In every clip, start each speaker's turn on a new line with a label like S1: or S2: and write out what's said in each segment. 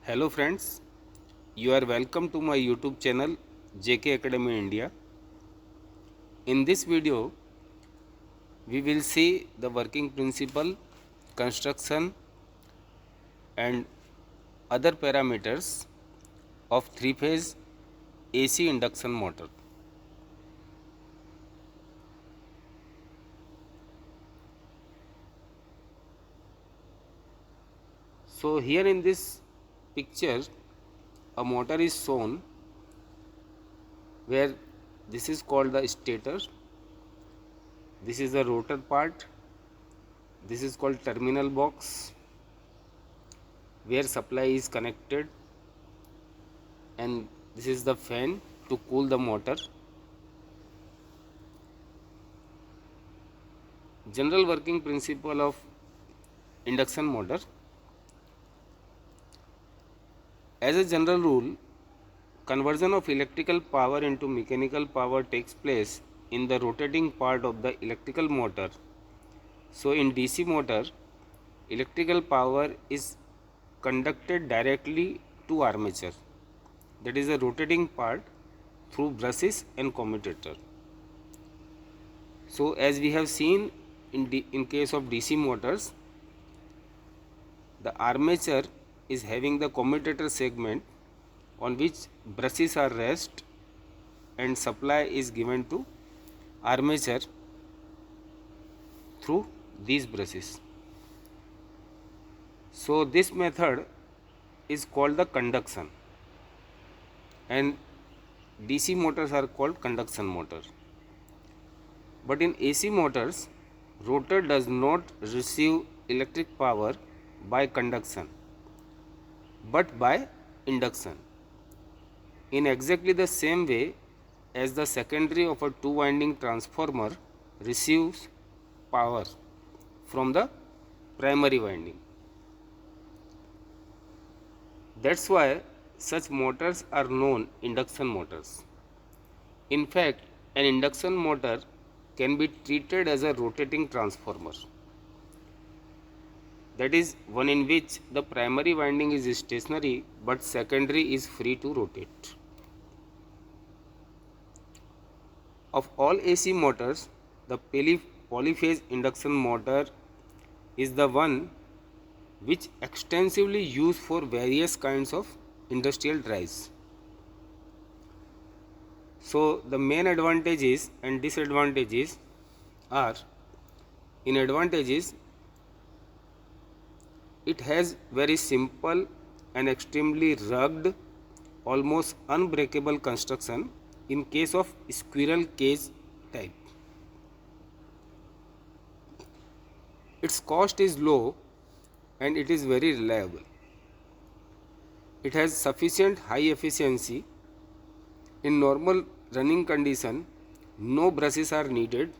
S1: Hello friends, you are welcome to my YouTube channel JK Academy India. In this video, we will see the working principle, construction and other parameters of three-phase AC induction motor. So here in this picture, a motor is shown where this is called the stator, this is the rotor part, this is called terminal box where supply is connected, and this is the fan to cool the motor. General working principle of induction motor. As a general rule, conversion of electrical power into mechanical power takes place in the rotating part of the electrical motor. So in DC motor, electrical power is conducted directly to armature, that is the rotating part, through brushes and commutator. So as we have seen in case of DC motors, the armature is having the commutator segment on which brushes are rest and supply is given to armature through these brushes. So this method is called the conduction, and DC motors are called conduction motors. But in AC motors, rotor does not receive electric power by conduction but by induction, in exactly the same way as the secondary of a two-winding transformer receives power from the primary winding. That's why such motors are known induction motors. In fact, an induction motor can be treated as a rotating transformer, that is one in which the primary winding is stationary but secondary is free to rotate. Of all AC motors, the polyphase induction motor is the one which extensively used for various kinds of industrial drives. So the main advantages and disadvantages are: in advantages, it has very simple and extremely rugged, almost unbreakable construction in case of squirrel cage type. Its cost is low and it is very reliable. It has sufficient high efficiency. In normal running condition, no brushes are needed,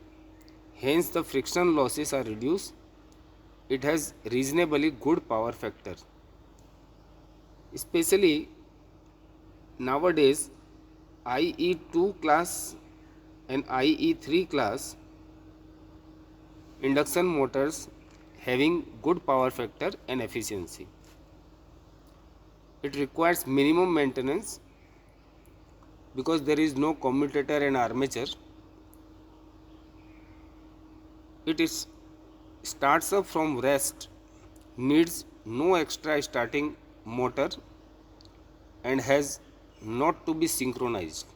S1: hence the friction losses are reduced. It has reasonably good power factor. Especially nowadays, IE2 class and IE3 class induction motors having good power factor and efficiency. It requires minimum maintenance because there is no commutator and armature. It is starts up from rest, needs no extra starting motor, and has not to be synchronized.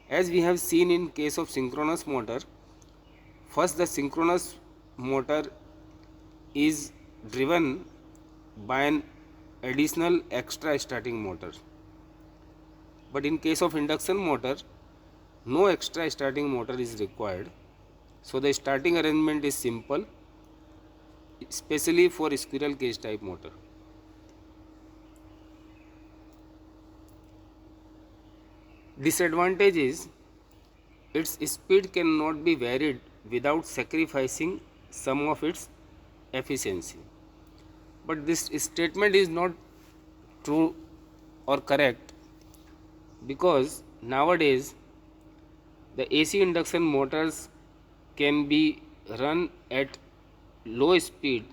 S1: As we have seen in case of synchronous motor, first the synchronous motor is driven by an additional extra starting motor, but in case of induction motor, no extra starting motor is required. So the starting arrangement is simple, especially for squirrel cage type motor. Disadvantage is its speed cannot be varied without sacrificing some of its efficiency. But this statement is not true or correct, because nowadays the AC induction motors can be run at low speed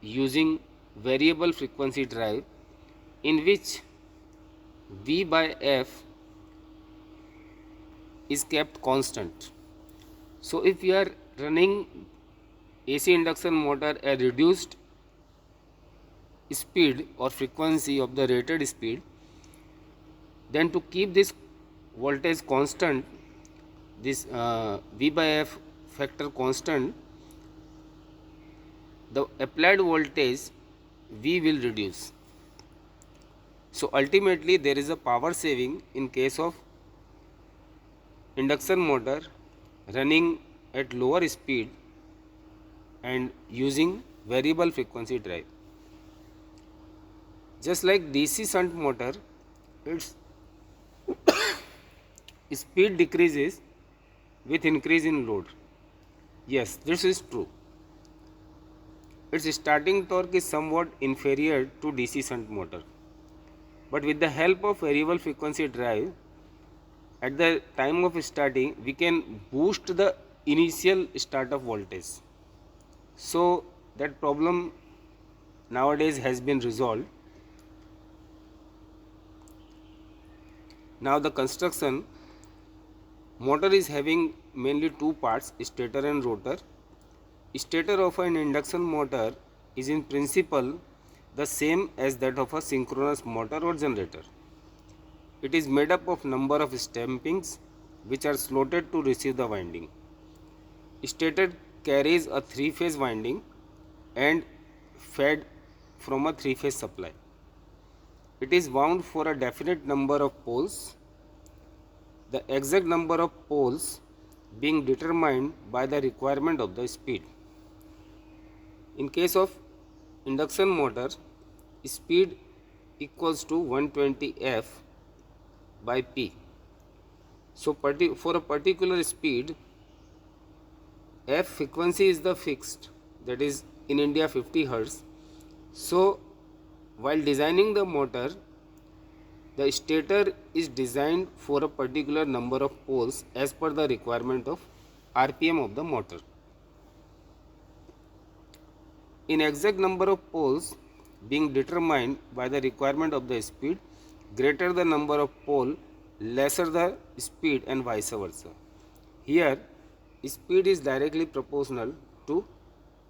S1: using variable frequency drive in which V by F is kept constant. So if we are running AC induction motor at reduced speed or frequency of the rated speed, then to keep this voltage constant, this V by F factor constant, the applied voltage V will reduce. So ultimately there is a power saving in case of induction motor running at lower speed and using variable frequency drive. Just like DC shunt motor, its speed decreases with increase in load. Yes, this is true. Its starting torque is somewhat inferior to DC shunt motor. But with the help of variable frequency drive, at the time of starting, we can boost the initial startup voltage. So that problem nowadays has been resolved. Now the construction, motor is having mainly two parts, stator and rotor. Stator of an induction motor is in principle the same as that of a synchronous motor or generator. It is made up of number of stampings which are slotted to receive the winding. Stator carries a three-phase winding and fed from a three-phase supply. It is wound for a definite number of poles, the exact number of poles being determined by the requirement of the speed. In case of induction motor, speed equals to 120 F by P. So for a particular speed, F frequency is the fixed, that is in India 50 Hz. So while designing the motor, the stator is designed for a particular number of poles as per the requirement of RPM of the motor. In exact number of poles being determined by the requirement of the speed, greater the number of pole, lesser the speed, and vice versa. Here speed is directly proportional to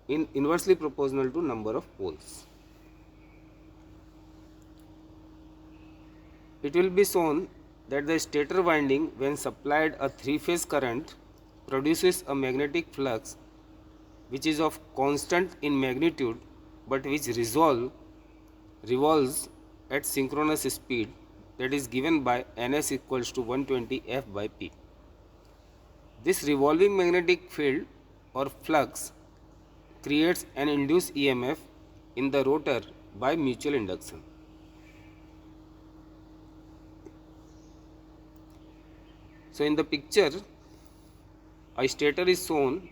S1: inversely proportional to number of poles. It will be shown that the stator winding, when supplied a three-phase current, produces a magnetic flux which is of constant in magnitude but which revolves at synchronous speed, that is given by Ns equals to 120 F by P. This revolving magnetic field or flux creates an induced EMF in the rotor by mutual induction. So in the picture, a stator is shown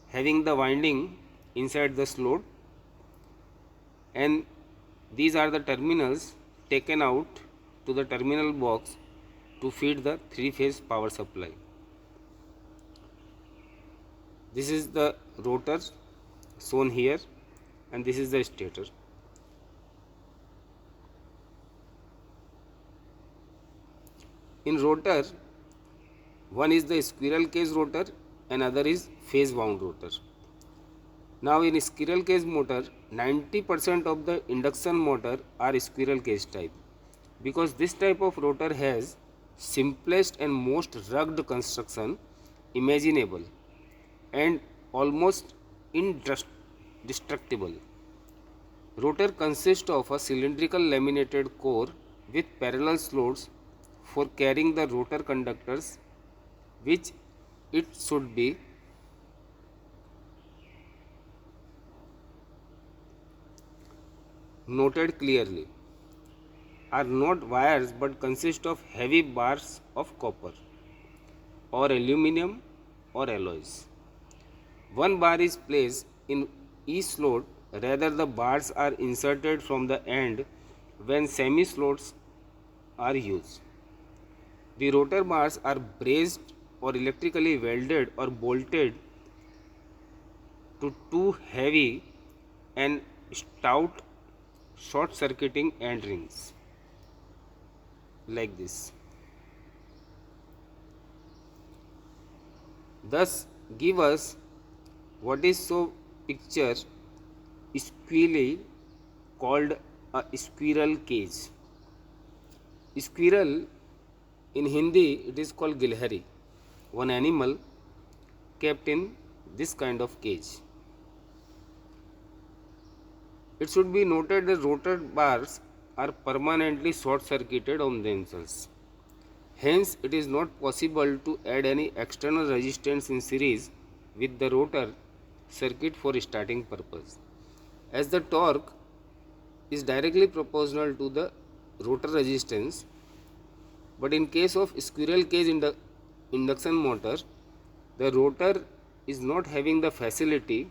S1: having the winding inside the slot, and these are the terminals taken out to the terminal box to feed the three-phase power supply. This is the rotor shown here, and this is the stator. In rotor, one is the squirrel cage rotor, another is phase wound rotor. Now in squirrel cage motor, 90% of the induction motor are squirrel cage type, because this type of rotor has simplest and most rugged construction imaginable and almost indestructible. Rotor consists of a cylindrical laminated core with parallel slots for carrying the rotor conductors, which it should be noted clearly are not wires but consist of heavy bars of copper or aluminum or alloys. One bar is placed in each slot, rather the bars are inserted from the end when semi slots are used. The rotor bars are braced or electrically welded or bolted to two heavy and stout short circuiting end rings like this. Thus give us what is so picture squeally called a squirrel cage. Squirrel in Hindi it is called gilhari, one animal kept in this kind of cage. It should be noted that rotor bars are permanently short circuited on themselves. Hence, it is not possible to add any external resistance in series with the rotor circuit for starting purpose, as the torque is directly proportional to the rotor resistance. But in case of squirrel cage induction motor, the rotor is not having the facility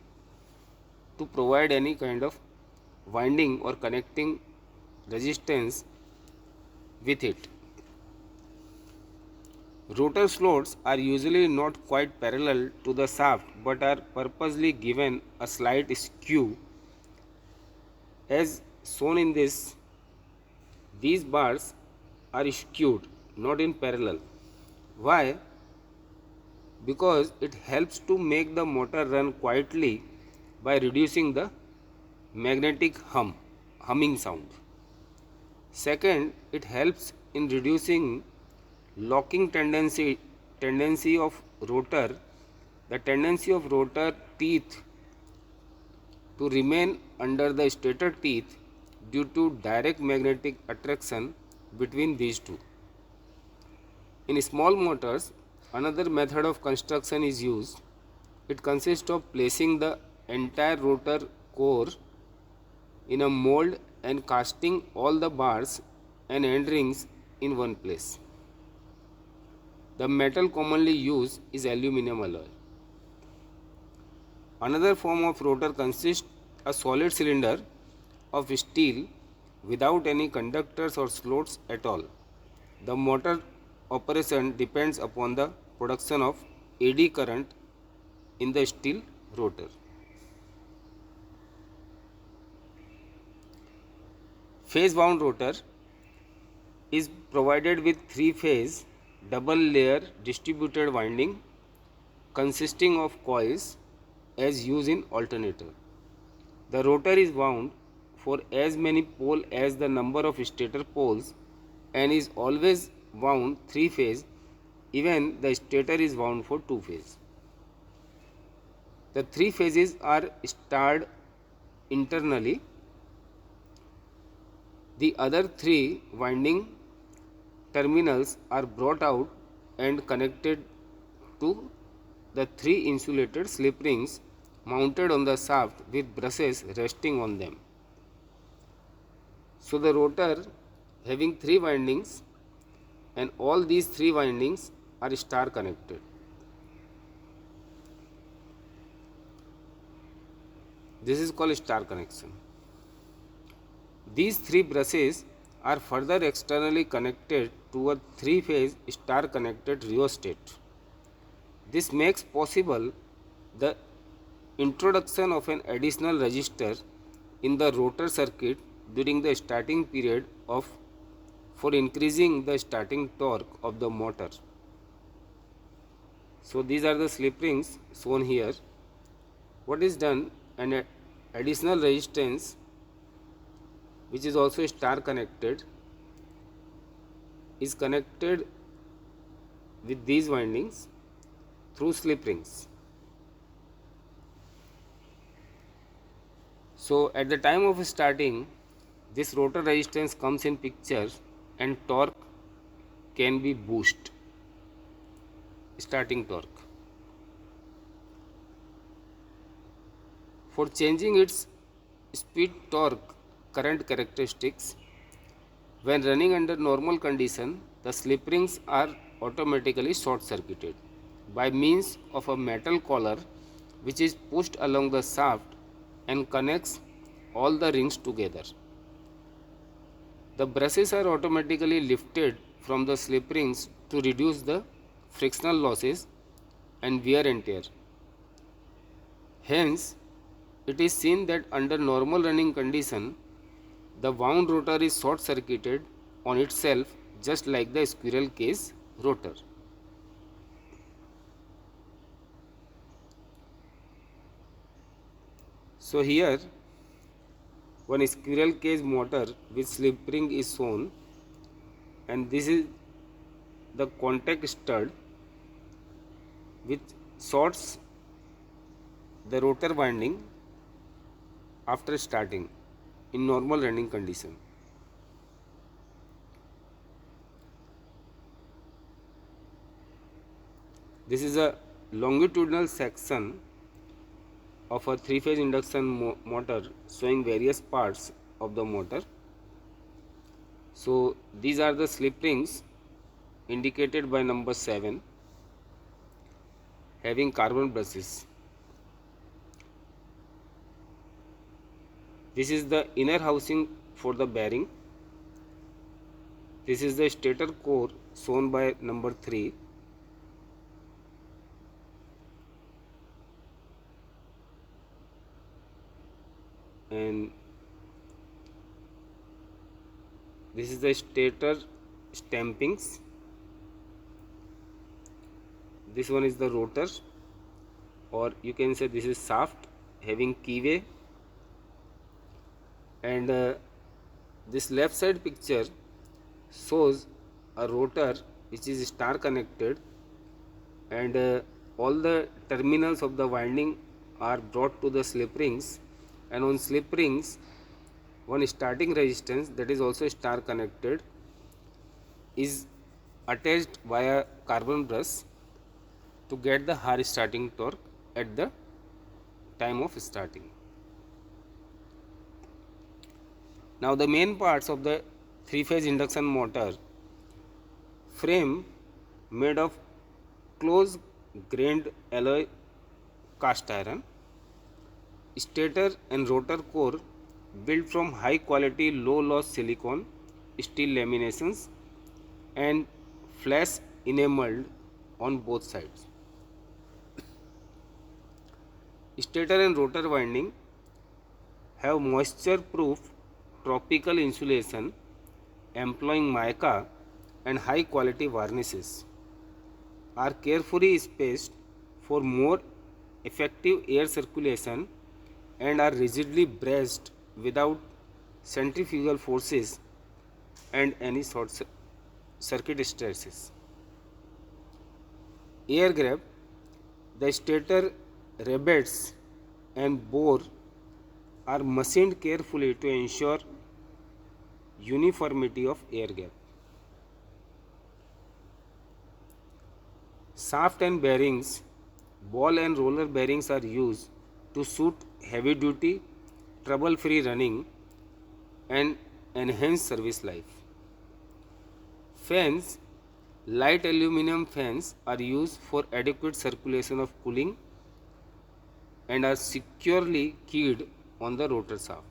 S1: to provide any kind of winding or connecting resistance with it. Rotor slots are usually not quite parallel to the shaft but are purposely given a slight skew. As shown in this, these bars are skewed, not in parallel. Why? Because it helps to make the motor run quietly by reducing the magnetic humming sound. Second, it helps in reducing locking tendency of rotor, the tendency of rotor teeth to remain under the stator teeth due to direct magnetic attraction between these two. In small motors, another method of construction is used. It consists of placing the entire rotor core in a mold and casting all the bars and end rings in one place. The metal commonly used is aluminum alloy. Another form of rotor consists a solid cylinder of steel without any conductors or slots at all. The motor operation depends upon the production of eddy current in the steel rotor. Phase wound rotor is provided with three-phase double layer distributed winding consisting of coils as used in alternator. The rotor is wound for as many poles as the number of stator poles and is always wound three-phase, even the stator is wound for two-phase. The three phases are starred internally. The other three winding terminals are brought out and connected to the three insulated slip rings mounted on the shaft with brushes resting on them. So the rotor having three windings, and all these three windings are star connected. This is called star connection. These three brushes are further externally connected to a three-phase star connected rheostat. This makes possible the introduction of an additional resistor in the rotor circuit during the starting period for increasing the starting torque of the motor. So these are the slip rings shown here. What is done? An additional resistance which is also star connected is connected with these windings through slip rings. So at the time of starting, this rotor resistance comes in picture and torque can be boosted, starting torque. For changing its speed torque current characteristics, when running under normal condition, the slip rings are automatically short circuited by means of a metal collar which is pushed along the shaft and connects all the rings together. The brushes are automatically lifted from the slip rings to reduce the frictional losses and wear and tear. Hence, it is seen that under normal running condition, The wound rotor is short circuited on itself just like the squirrel cage rotor. So here one squirrel cage motor with slip ring is shown, and this is the contact stud which shorts the rotor winding after starting in normal running condition. This is a longitudinal section of a three-phase induction motor showing various parts of the motor. So these are the slip rings indicated by number 7 having carbon brushes. This is the inner housing for the bearing. This is the stator core shown by number 3. And this is the stator stampings. This one is the rotor, or you can say this is shaft having keyway. And this left side picture shows a rotor which is star connected, and all the terminals of the winding are brought to the slip rings, and on slip rings one starting resistance that is also star connected is attached via carbon brush to get the hard starting torque at the time of starting. Now the main parts of the three-phase induction motor: frame made of close grained alloy cast iron, stator and rotor core built from high quality low loss silicone steel laminations and flash enameled on both sides. Stator and rotor winding have moisture proof tropical insulation employing mica and high quality varnishes, are carefully spaced for more effective air circulation, and are rigidly braced without centrifugal forces and any short circuit stresses. Air gap: the stator rivets and bore are machined carefully to ensure uniformity of air gap. Shaft and bearings: ball and roller bearings are used to suit heavy duty, trouble free running and enhance service life. Fans: light aluminum fans are used for adequate circulation of cooling and are securely keyed on the rotor shaft.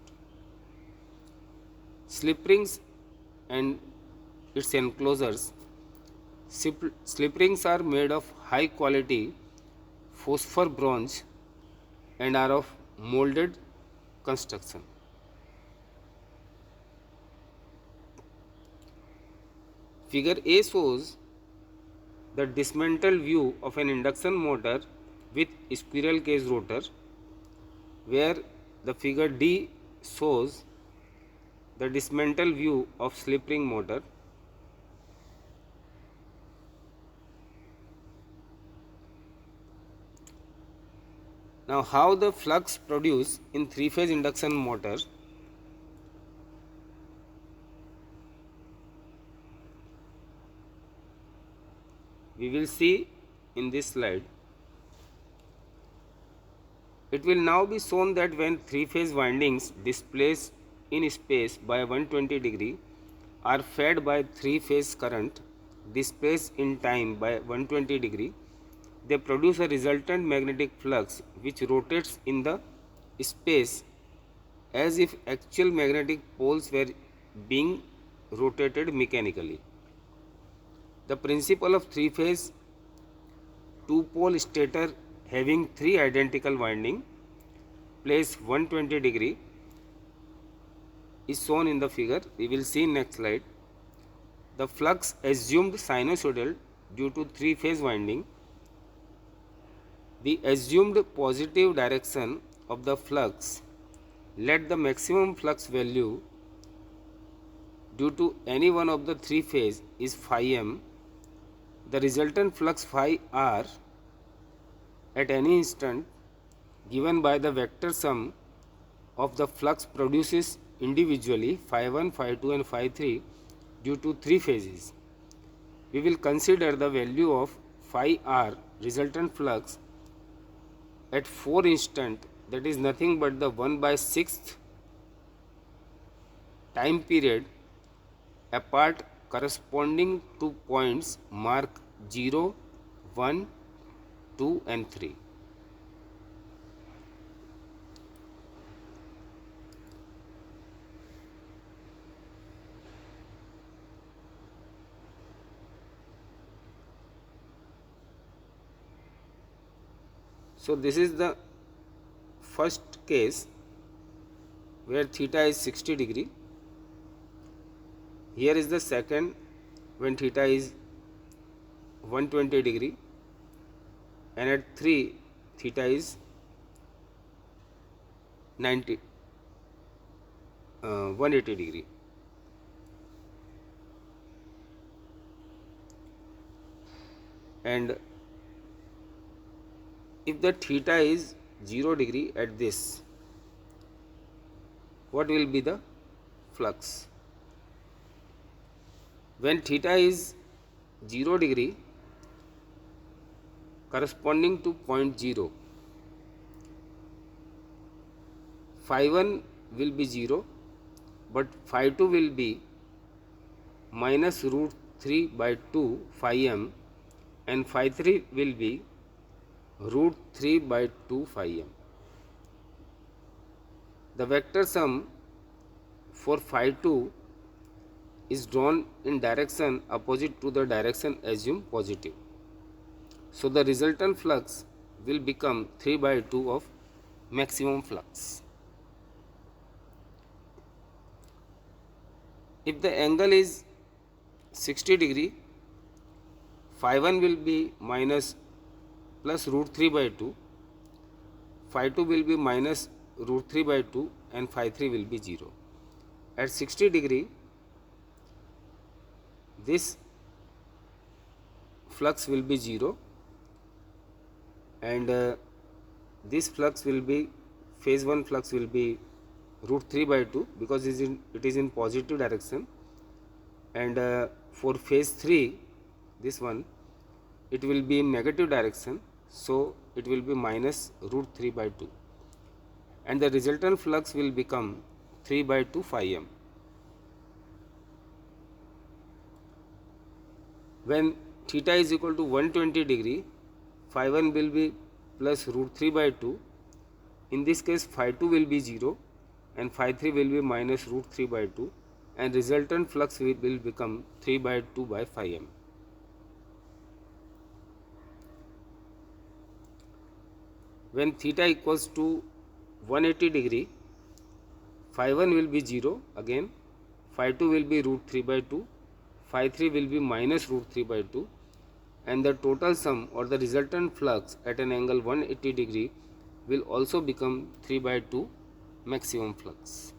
S1: Slip rings and its enclosures: slip rings are made of high quality phosphor bronze and are of molded construction. Figure A shows the dismantled view of an induction motor with squirrel cage rotor, where the figure D shows the dismantled view of slip ring motor. Now, how the flux produced in three-phase induction motor? We will see in this slide. It will now be shown that when three-phase windings displaced in space by 120 degree are fed by three-phase current displaced in time by 120 degree, they produce a resultant magnetic flux which rotates in the space as if actual magnetic poles were being rotated mechanically. The principle of three-phase two-pole stator having three identical windings placed 120 degree is shown in the figure. We will see in next slide. The flux assumed sinusoidal due to three-phase winding. The assumed positive direction of the flux, let the maximum flux value due to any one of the three phase is phi m. The resultant flux phi r at any instant given by the vector sum of the flux produces individually phi 1, phi 2 and phi 3 due to three phases. We will consider the value of phi r resultant flux at 4 instant, that is nothing but the 1/6th time period apart corresponding to points marked 0, 1, 2 and 3. So this is the first case where theta is 60 degree. Here is the second when theta is 120 degree, and at 3 theta is 180 degree. And if the theta is 0 degree at this, what will be the flux? When theta is 0 degree corresponding to point 0, phi 1 will be 0, but phi 2 will be minus root 3 by 2 phi m, and phi 3 will be root 3 by 2 phi m. The vector sum for phi 2 is drawn in direction opposite to the direction assumed positive. So the resultant flux will become 3 by 2 of maximum flux. If the angle is 60 degree, phi 1 will be minus plus root 3 by 2, phi 2 will be minus root 3 by 2 and phi 3 will be 0. At 60 degree, this flux will be 0, and this flux will be, phase 1 flux will be root 3 by 2 because it is in positive direction, and for phase 3 this one it will be in negative direction, so it will be minus root 3 by 2, and the resultant flux will become 3 by 2 phi m. When theta is equal to 120 degree, phi 1 will be plus root 3 by 2. In this case, phi 2 will be 0 and phi 3 will be minus root 3 by 2, and resultant flux will become 3 by 2 by phi m. When theta equals to 180 degree, phi 1 will be 0 again, phi 2 will be root 3 by 2, phi 3 will be minus root 3 by 2, and the total sum or the resultant flux at an angle 180 degree will also become 3 by 2 maximum flux.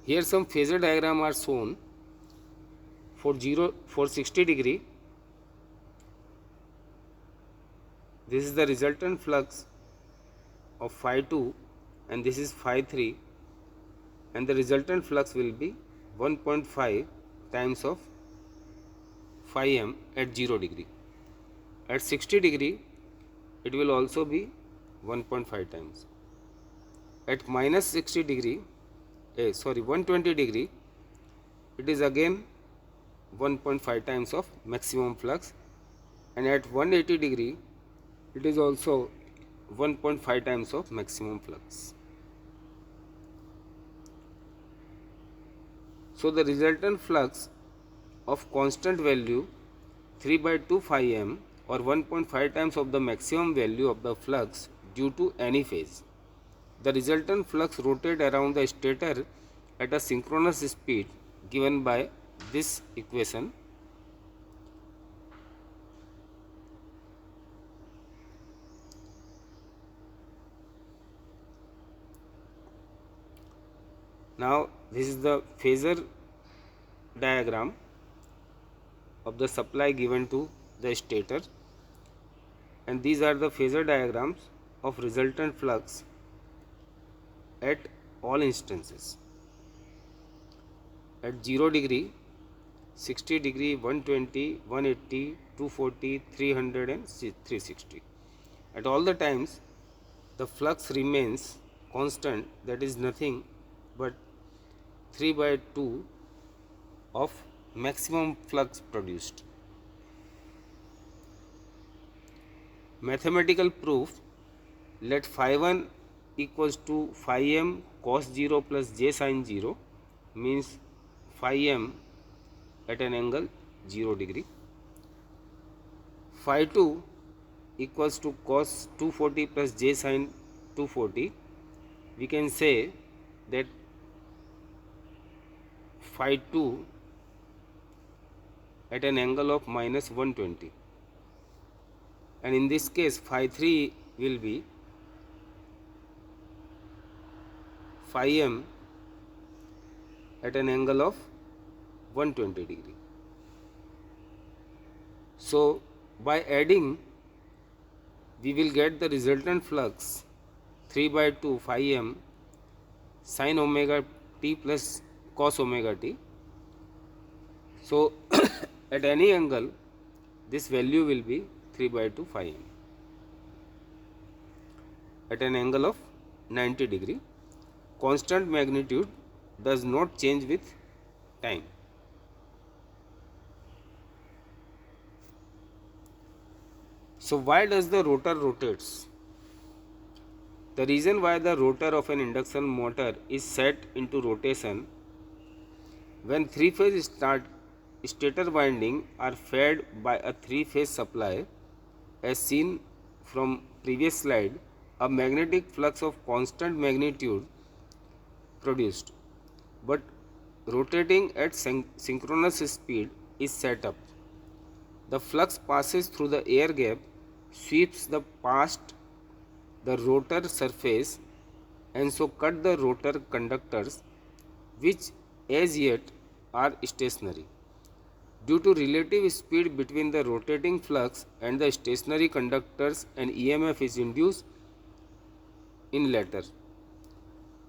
S1: Here some phasor diagram are shown. For 60 degree, this is the resultant flux of phi 2 and this is phi 3, and the resultant flux will be 1.5 times of phi m at 0 degree. At 60 degree, it will also be 1.5 times. At minus 60 degree, 120 degree, it is again 1.5 times of maximum flux, and at 180 degree, it is also 1.5 times of maximum flux. So the resultant flux of constant value 3 by 2 phi m or 1.5 times of the maximum value of the flux due to any phase. The resultant flux rotates around the stator at a synchronous speed given by this equation. Now this is the phasor diagram of the supply given to the stator, and these are the phasor diagrams of resultant flux at all instances. At 0 degree, 60 degree, 120, 180, 240, 300 and 360. At all the times the flux remains constant, that is nothing but 3 by 2 of maximum flux produced. Mathematical proof: let phi 1 equals to phi m cos 0 plus j sin 0 means phi m at an angle 0 degree. Phi 2 equals to cos 240 plus j sin 240. We can say that phi 2 at an angle of minus 120, and in this case phi 3 will be phi m at an angle of 120 degree. So by adding we will get the resultant flux 3 by 2 phi m sin omega t plus cos omega t. So at any angle this value will be 3 by 2 phi m at an angle of 90 degree. Constant magnitude does not change with time. So why does the rotor rotates? The reason why the rotor of an induction motor is set into rotation when three-phase stator winding are fed by a three-phase supply, as seen from previous slide, a magnetic flux of constant magnitude produced, but rotating at synchronous speed is set up. The flux passes through the air gap, sweeps past the rotor surface, and so cut the rotor conductors, which as yet are stationary. Due to relative speed between the rotating flux and the stationary conductors, an EMF is induced in latter.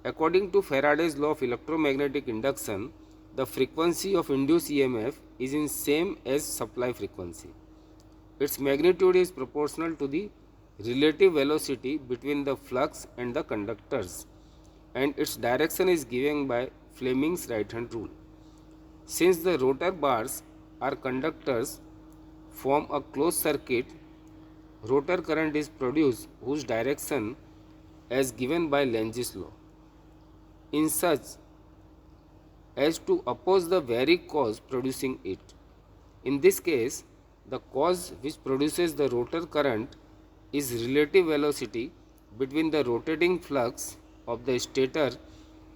S1: According to Faraday's law of electromagnetic induction, the frequency of induced EMF is in same as supply frequency. Its magnitude is proportional to the relative velocity between the flux and the conductors, and its direction is given by Fleming's right-hand rule. Since the rotor bars are conductors form a closed circuit, rotor current is produced whose direction as given by Lenge's law, in such as to oppose the very cause producing it. In this case, the cause which produces the rotor current is relative velocity between the rotating flux of the stator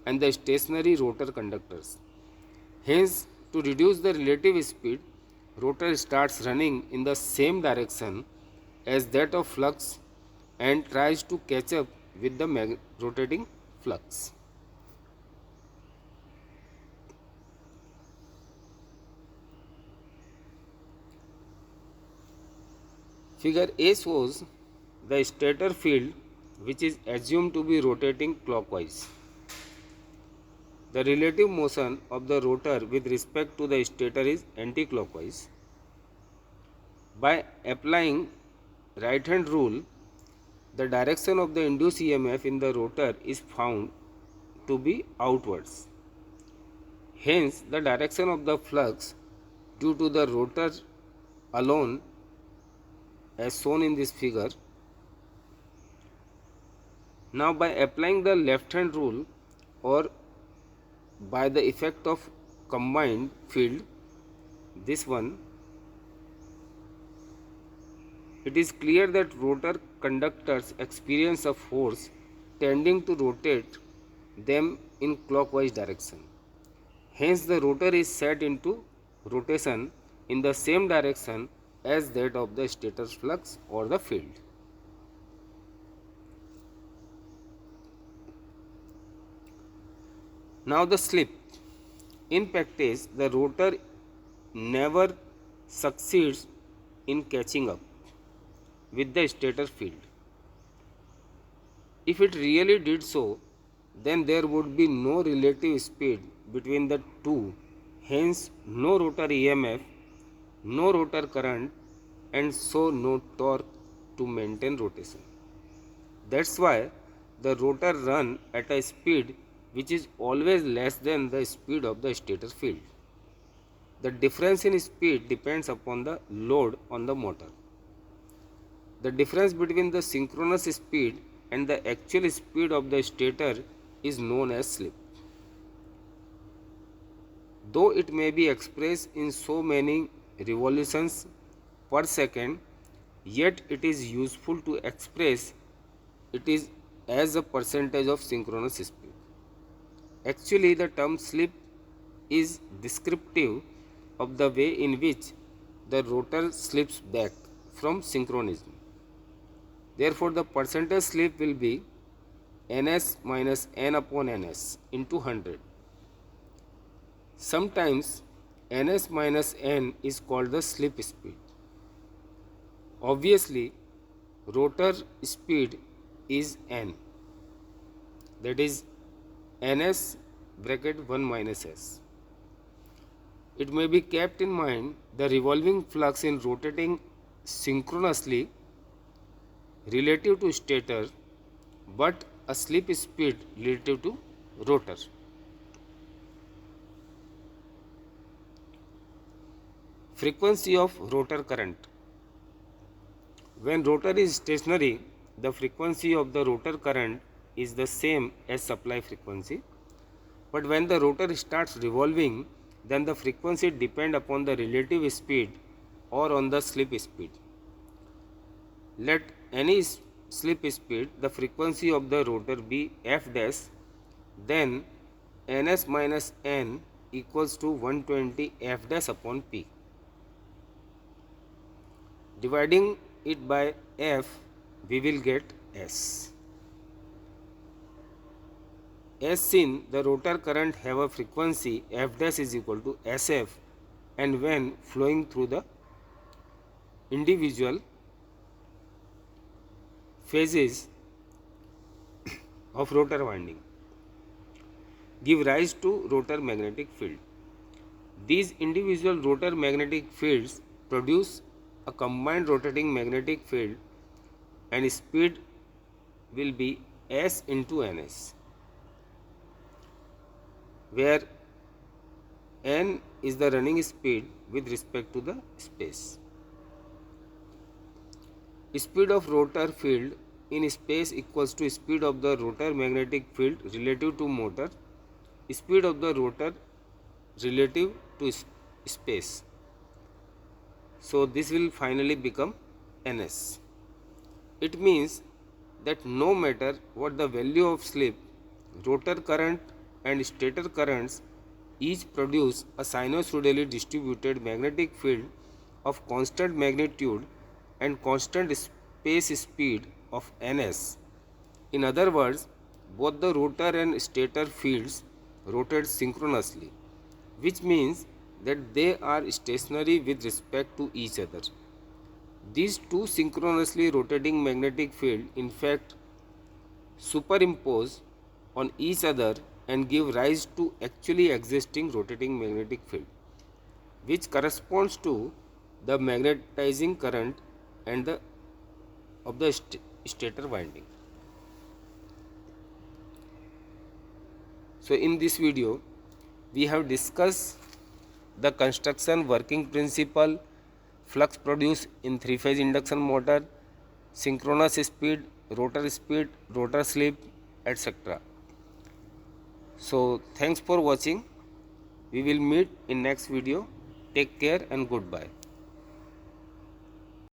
S1: and the stationary rotor conductors. Hence, to reduce the relative speed, rotor starts running in the same direction as that of flux and tries to catch up with the rotating flux. Figure A shows the stator field, which is assumed to be rotating clockwise. The relative motion of the rotor with respect to the stator is anti-clockwise. By applying right-hand rule, the direction of the induced EMF in the rotor is found to be outwards. Hence, the direction of the flux due to the rotor alone, as shown in this figure. Now, by applying the left-hand rule or by the effect of combined field, this one, it is clear that rotor conductors experience a force tending to rotate them in clockwise direction. Hence, the rotor is set into rotation in the same direction as that of the stator's flux or the field. Now the slip. In practice, the rotor never succeeds in catching up with the stator field. If it really did so, then there would be no relative speed between the two, hence no rotor EMF, no rotor current, and so no torque to maintain rotation. That's why the rotor runs at a speed which is always less than the speed of the stator field. The difference in speed depends upon the load on the motor. The difference between the synchronous speed and the actual speed of the stator is known as slip. Though it may be expressed in so many revolutions per second, yet it is useful to express it is as a percentage of synchronous speed. Actually, the term slip is descriptive of the way in which the rotor slips back from synchronism. Therefore, the percentage slip will be ns minus n upon ns into 100. Sometimes ns minus n is called the slip speed. Obviously, rotor speed is n, that is ns bracket 1 minus s. It may be kept in mind the revolving flux in rotating synchronously relative to stator, but a slip speed relative to rotor. Frequency of rotor current. When rotor is stationary, the frequency of the rotor current is the same as supply frequency, but when the rotor starts revolving, then the frequency depends upon the relative speed or on the slip speed. Let any slip speed, the frequency of the rotor be f dash, then ns minus n equals to 120 f dash upon p. Dividing it by f, we will get s. As seen, the rotor current have a frequency f dash is equal to sf, and when flowing through the individual phases of rotor winding, give rise to rotor magnetic field. These individual rotor magnetic fields produce a combined rotating magnetic field, and speed will be s into ns, where n is the running speed with respect to the space. Speed of rotor field in space equals to speed of the rotor magnetic field relative to motor, speed of the rotor relative to space. So this will finally become ns. It means that no matter what the value of slip, rotor current and stator currents each produce a sinusoidally distributed magnetic field of constant magnitude and constant space speed of ns. In other words, both the rotor and stator fields rotate synchronously, which means that they are stationary with respect to each other. These two synchronously rotating magnetic fields in fact superimpose on each other and give rise to actually existing rotating magnetic field, which corresponds to the magnetizing current and of the stator winding. So in this video we have discussed the construction, working principle, flux produced in three-phase induction motor, synchronous speed, rotor slip, etc. So thanks for watching. We will meet in next video. Take care and goodbye.